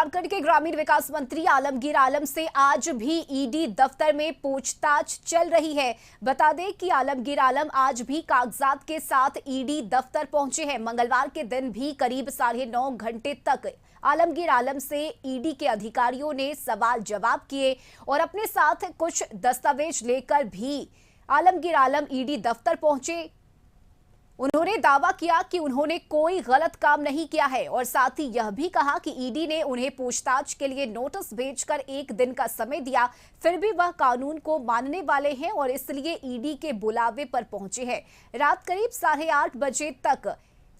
झारखंड के ग्रामीण विकास मंत्री आलमगीर आलम से आज भी ईडी दफ्तर में पूछताछ चल रही है। बता दें कि आलमगीर आलम आज भी कागजात के साथ ईडी दफ्तर पहुंचे हैं। मंगलवार के दिन भी करीब 9.5 घंटे तक आलमगीर आलम से ईडी के अधिकारियों ने सवाल जवाब किए और अपने साथ कुछ दस्तावेज लेकर भी आलमगीर आलम ईडी दफ्तर पहुंचे। उन्होंने दावा किया कि उन्होंने कोई गलत काम नहीं किया है और साथ ही यह भी कहा कि ईडी ने उन्हें पूछताछ के लिए नोटिस भेजकर 1 दिन का समय दिया, फिर भी वह कानून को मानने वाले हैं और इसलिए ईडी के बुलावे पर पहुंचे हैं। रात करीब 8:30 बजे तक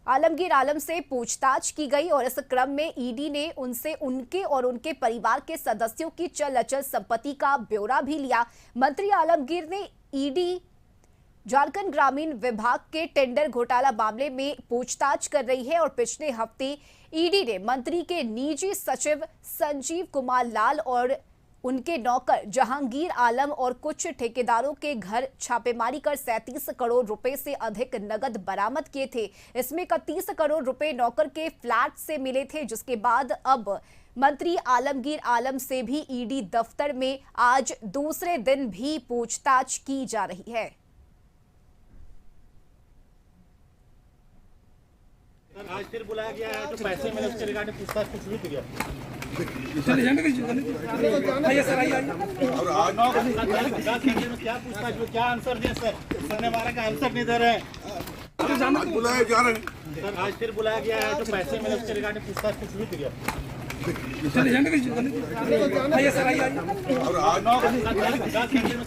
आलमगीर आलम से पूछताछ की गई और इस क्रम में ईडी ने उनसे उनके और उनके परिवार के सदस्यों की चल अचल संपत्ति का ब्यौरा भी लिया। मंत्री आलमगीर ने ईडी झारखंड ग्रामीण विभाग के टेंडर घोटाला मामले में पूछताछ कर रही है और पिछले हफ्ते ईडी ने मंत्री के निजी सचिव संजीव कुमार लाल और उनके नौकर जहांगीर आलम और कुछ ठेकेदारों के घर छापेमारी कर 37 करोड़ रुपए से अधिक नगद बरामद किए थे। इसमें 31 करोड़ रुपए नौकर के फ्लैट से मिले थे, जिसके बाद अब मंत्री आलमगीर आलम से भी ईडी दफ्तर में आज दूसरे दिन भी पूछताछ की जा रही है। आज फिर बुलाया गया है तो पैसे मिले उसके रिगार्डिंग पूछताछ कुछ भी किया। और आज 9 घंटे में क्या पूछताछ हुई, क्या आंसर दिया सर? सर ने हमारा का आंसर नहीं दे रहे हैं। आज बुलाया जा रहे हैं सर, आज फिर बुलाया गया है तो पैसे मिले उसके रिगार्डिंग पूछताछ कुछ भी किया। और आज 9 घंटे में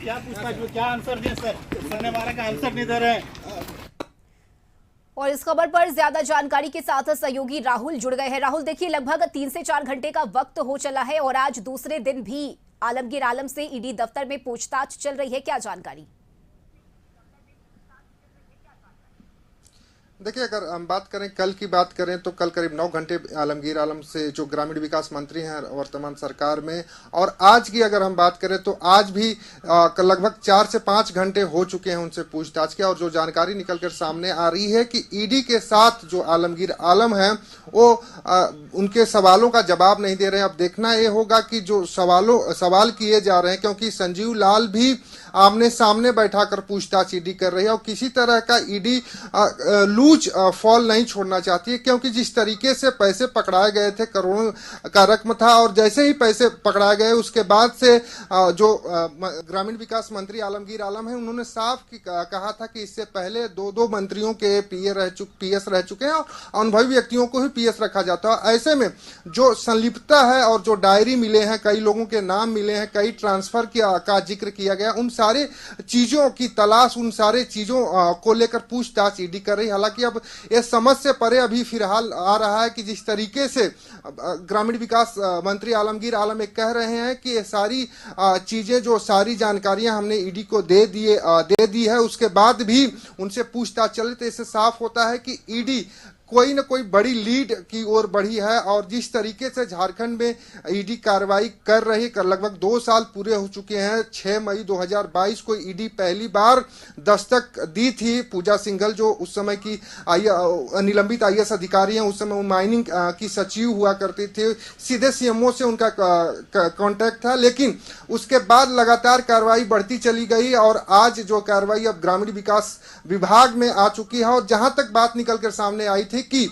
क्या पूछताछ हुई, क्या आंसर दिया सर? सर ने हमारा का आंसर नहीं दे रहे हैं। और इस खबर पर ज्यादा जानकारी के साथ सहयोगी राहुल जुड़ गए हैं। राहुल, देखिए लगभग 3 से 4 घंटे का वक्त हो चला है और आज दूसरे दिन भी आलमगीर आलम से ईडी दफ्तर में पूछताछ चल रही है, क्या जानकारी? देखिए, अगर हम बात करें कल की बात करें तो कल करीब 9 घंटे आलमगीर आलम से जो ग्रामीण विकास मंत्री हैं वर्तमान सरकार में, और आज की अगर हम बात करें तो आज भी लगभग 4 से 5 घंटे हो चुके हैं उनसे पूछताछ किया। और जो जानकारी निकलकर सामने आ रही है कि ईडी के साथ जो आलमगीर आलम हैं वो उनके सवालों का जवाब नहीं दे रहे हैं। अब देखना ये होगा कि जो सवाल किए जा रहे हैं, क्योंकि संजीव लाल भी आमने सामने बैठाकर पूछताछ ईडी कर रही है और किसी तरह का ईडी लूज फॉल नहीं छोड़ना चाहती है, क्योंकि जिस तरीके से पैसे पकड़ाए गए थे, करोड़ों का रकम था, और जैसे ही पैसे पकड़ाए गए उसके बाद से जो ग्रामीण विकास मंत्री आलमगीर आलम है उन्होंने साफ कहा था कि इससे पहले 2 मंत्रियों के पीएस रह चुके हैं और अनुभवी व्यक्तियों को ही पीएस रखा जाता है। ऐसे में जो संलिप्तता है और जो डायरी मिले हैं, कई लोगों के नाम मिले हैं, कई ट्रांसफर का जिक्र किया गया, उन सारे चीजों की तलाश, उन सारे चीजों को लेकर पूछताछ ईडी कर रही है। हालांकि अब ये समझ से परे अभी फिलहाल आ रहा है कि जिस तरीके से ग्रामीण विकास मंत्री आलमगीर आलम एक कह रहे हैं कि ये सारी चीजें, जो सारी जानकारियां हमने ईडी को दे दी है, उसके बाद भी उनसे पूछताछ चल रही, तो इससे साफ होता है कि ईडी कोई न कोई बड़ी लीड की ओर बढ़ी है। और जिस तरीके से झारखंड में ईडी कार्रवाई कर रही, लगभग 2 साल पूरे हो चुके हैं। 6 मई 2022 को ईडी पहली बार दस्तक दी थी। पूजा सिंघल जो उस समय की निलंबित आईएएस अधिकारी हैं, उस समय माइनिंग की सचिव हुआ करती थी, सीधे सीएमओ से उनका कांटेक्ट था, लेकिन उसके बाद लगातार कार्रवाई बढ़ती चली गई और आज जो कार्रवाई अब ग्रामीण विकास विभाग में आ चुकी है। और जहां तक बात निकलकर सामने आई थी कि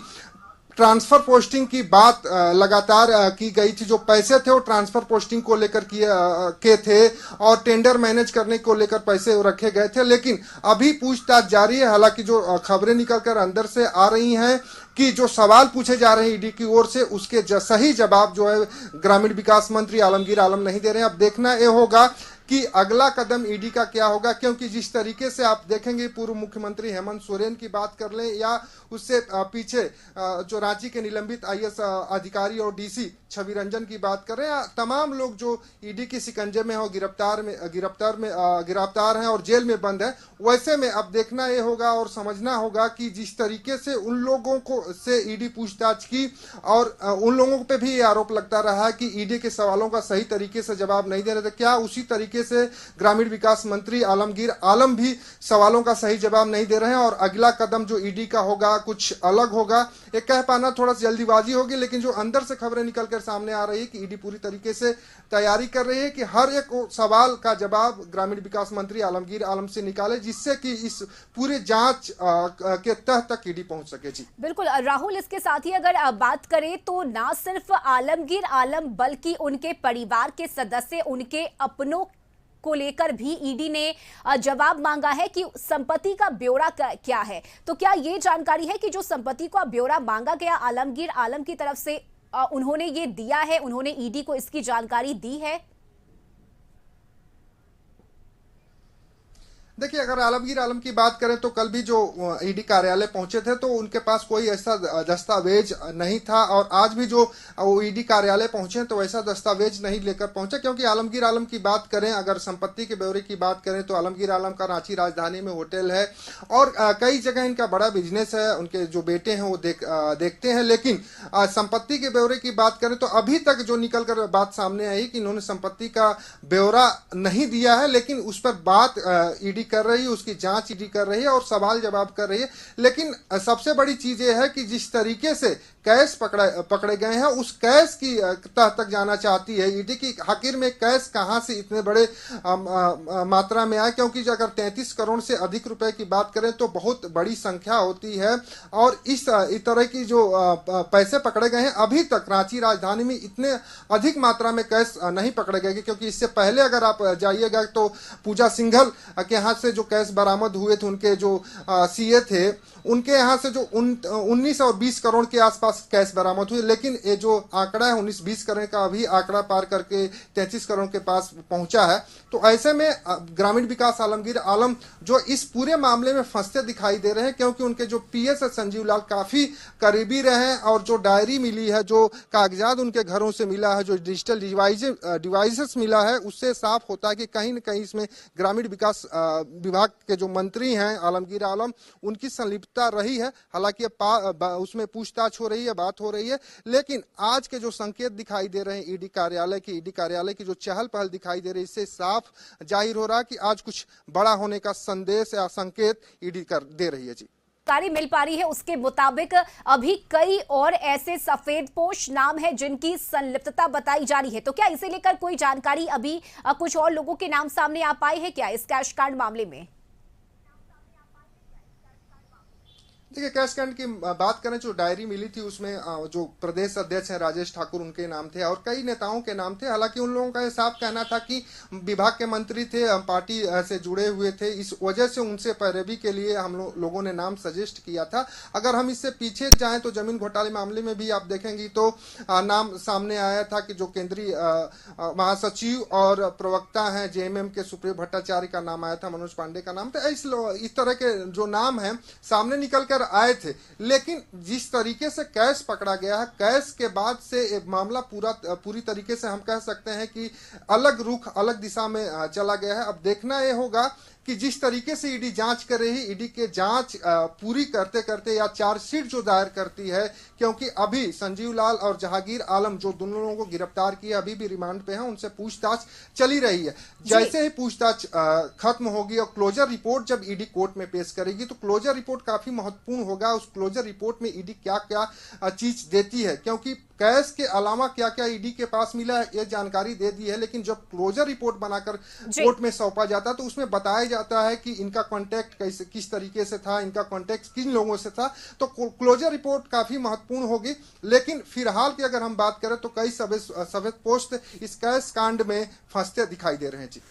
ट्रांसफर पोस्टिंग की बात लगातार की गई थी, जो पैसे थे वो ट्रांसफर पोस्टिंग को लेकर के थे और टेंडर मैनेज करने को लेकर पैसे रखे गए थे, लेकिन अभी पूछताछ जारी है। हालांकि जो खबरें निकलकर अंदर से आ रही हैं कि जो सवाल पूछे जा रहे हैं ईडी की ओर से, उसके सही जवाब जो है ग्रामीण विकास मंत्री आलमगीर आलम नहीं दे रहे हैं। अब देखना यह होगा कि अगला कदम ईडी का क्या होगा, क्योंकि जिस तरीके से आप देखेंगे पूर्व मुख्यमंत्री हेमंत सोरेन की बात कर लें या उससे पीछे जो रांची के निलंबित आईएएस अधिकारी और डीसी छवि रंजन की बात कर रहे हैं, तमाम लोग जो ईडी की शिकंजे में हो, गिरफ्तार हैं और जेल में बंद है। वैसे में अब देखना ये होगा और समझना होगा कि जिस तरीके से उन लोगों को से ईडी पूछताछ की और उन लोगों पे भी ये आरोप लगता रहा कि ईडी के सवालों का सही तरीके से जवाब नहीं दे रहे थे, क्या उसी तरीके तरीके से ग्रामीण विकास मंत्री आलमगीर आलम भी सवालों का सही जवाब नहीं दे रहे हैं और अगला कदम जो ईडी का होगा कुछ अलग होगा, ये कह पाना थोड़ा जल्दीबाजी होगी। लेकिन जो अंदर से खबरें निकलकर सामने आ रही है कि ईडी पूरी तरीके से तैयारी कर रही है कि हर एक सवाल का जवाब ग्रामीण विकास मंत्री आलमगीर आलम से निकाले, जिससे कि इस पूरे जांच के तह तक ईडी पहुंच सके। जी बिल्कुल राहुल, इसके साथ ही अगर बात करें तो ना सिर्फ आलमगीर आलम बल्कि उनके परिवार के सदस्य, उनके अपनों को लेकर भी ईडी ने जवाब मांगा है कि संपत्ति का ब्यौरा क्या है। तो क्या ये जानकारी है कि जो संपत्ति का ब्यौरा मांगा गया आलमगीर आलम की तरफ से उन्होंने ये दिया है, उन्होंने ईडी को इसकी जानकारी दी है? देखिए, अगर आलमगीर आलम की बात करें तो कल भी जो ईडी कार्यालय पहुंचे थे तो उनके पास कोई ऐसा दस्तावेज नहीं था, और आज भी जो वो ईडी कार्यालय पहुंचे तो ऐसा दस्तावेज नहीं लेकर पहुंचे। क्योंकि आलमगीर आलम की बात करें, अगर संपत्ति के ब्यौरे की बात करें तो आलमगीर आलम का रांची राजधानी में होटल है और कई जगह इनका बड़ा बिजनेस है, उनके जो बेटे हैं वो देखते हैं। लेकिन संपत्ति के ब्यौरे की बात करें तो अभी तक जो निकल कर बात सामने आई कि इन्होंने संपत्ति का ब्यौरा नहीं दिया है, लेकिन उस पर बात ईडी कर रही है, उसकी जांच ईडी कर रही है और सवाल जवाब कर रही है। लेकिन सबसे बड़ी चीज ये है कि जिस तरीके से कैश पकड़े गए हैं उस कैश की तह तक जाना चाहती है ईडी की आखिर में कैश कहां से इतने बड़े मात्रा में आए। क्योंकि अगर 33 करोड़ से अधिक रुपए की बात करें तो बहुत बड़ी संख्या होती है, और इस तरह की जो पैसे पकड़े गए हैं अभी तक रांची राजधानी में इतने अधिक मात्रा में कैश नहीं पकड़े गए। क्योंकि इससे पहले अगर आप जाइएगा तो पूजा सिंघल के यहाँ से जो कैश बरामद हुए थे, उनके जो सीए थे, उनके यहाँ से जो 19 और 20 करोड़ के आसपास कैश बरामद हुए। लेकिन ये जो आंकड़ा है 19-20 करोड़ का अभी आंकड़ा पार करके 33 करोड़ के पास पहुंचा है। तो ऐसे में ग्रामीण विकास आलमगीर आलम जो इस पूरे मामले में फंसते दिखाई दे रहे हैं, क्योंकि उनके जो पीएस है संजीव लाल काफी करीबी रहे हैं, और जो डायरी मिली है, जो कागजात उनके घरों से मिला है, जो डिजिटल डिवाइसेस मिला है, उससे साफ होता है कि कहीं न कहीं इसमें ग्रामीण विकास विभाग के जो मंत्री हैं आलमगीर आलम, उनकी संलिप्तता रही है। हालांकि उसमें पूछताछ हो रही है, बात हो रही है, लेकिन आज के जो संकेत दिखाई दे रहे हैं ईडी कार्यालय की जो चहल पहल दिखाई दे रही है, इससे साफ जाहिर हो रहा है कि आज कुछ बड़ा होने का संदेश या संकेत ईडी दे रही है। जी जानकारी मिल पा रही है उसके मुताबिक अभी कई और ऐसे सफेदपोश नाम हैं जिनकी संलिप्तता बताई जा रही है। तो क्या इसे लेकर कोई जानकारी अभी कुछ और लोगों के नाम सामने आ पाए हैं क्या इस कैश कांड मामले में? देखिए, कैश कांड की बात करें, जो डायरी मिली थी उसमें जो प्रदेश अध्यक्ष हैं राजेश ठाकुर, उनके नाम थे और कई नेताओं के नाम थे। हालांकि उन लोगों का यह साफ कहना था कि विभाग के मंत्री थे, पार्टी से जुड़े हुए थे, इस वजह से उनसे पैरवी के लिए हम लोगों ने नाम सजेस्ट किया था। अगर हम इससे पीछे जाएं तो जमीन घोटाले मामले में भी आप देखेंगे तो नाम सामने आया था कि जो केंद्रीय महासचिव और प्रवक्ता हैं जेएमएम के सुप्रियो भट्टाचार्य का नाम आया था, मनोज पांडे का नाम था। इस तरह के जो नाम हैं सामने निकल कर आए थे। लेकिन जिस तरीके से कैश पकड़ा गया है, कैश के बाद से मामला पूरी तरीके से हम कह सकते हैं कि अलग रुख, अलग दिशा में चला गया है। अब देखना यह होगा कि जिस तरीके से ईडी जांच कर रही है, ईडी के जांच पूरी करते करते या चार्जशीट जो दायर करती है, क्योंकि अभी संजीव लाल और जहांगीर आलम जो दोनों लोगों को गिरफ्तार किया अभी भी रिमांड पे हैं, उनसे पूछताछ चली रही है। जैसे ही पूछताछ खत्म होगी और क्लोजर रिपोर्ट जब ईडी कोर्ट में पेश करेगी तो क्लोजर रिपोर्ट काफी महत्वपूर्ण होगा। उस क्लोजर रिपोर्ट में ईडी क्या क्या चीज देती है, क्योंकि कैश के अलावा क्या क्या ईडी के पास मिला है ये जानकारी दे दी है, लेकिन जब क्लोजर रिपोर्ट बनाकर कोर्ट में सौंपा जाता है तो उसमें बताया जाता है कि इनका कांटेक्ट किस तरीके से था, इनका कांटेक्ट किन लोगों से था। तो क्लोजर रिपोर्ट काफी महत्वपूर्ण होगी। लेकिन फिलहाल की अगर हम बात करें तो कई सफेद पोस्ट इस कैश कांड में फंसते दिखाई दे रहे हैं। जी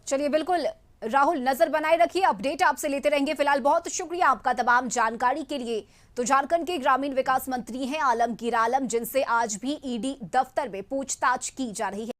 चलिए, बिल्कुल राहुल, नजर बनाए रखिए, अपडेट आपसे लेते रहेंगे। फिलहाल बहुत शुक्रिया आपका तमाम जानकारी के लिए। तो झारखंड के ग्रामीण विकास मंत्री हैं आलमगीर आलम, जिनसे आज भी ईडी दफ्तर में पूछताछ की जा रही है।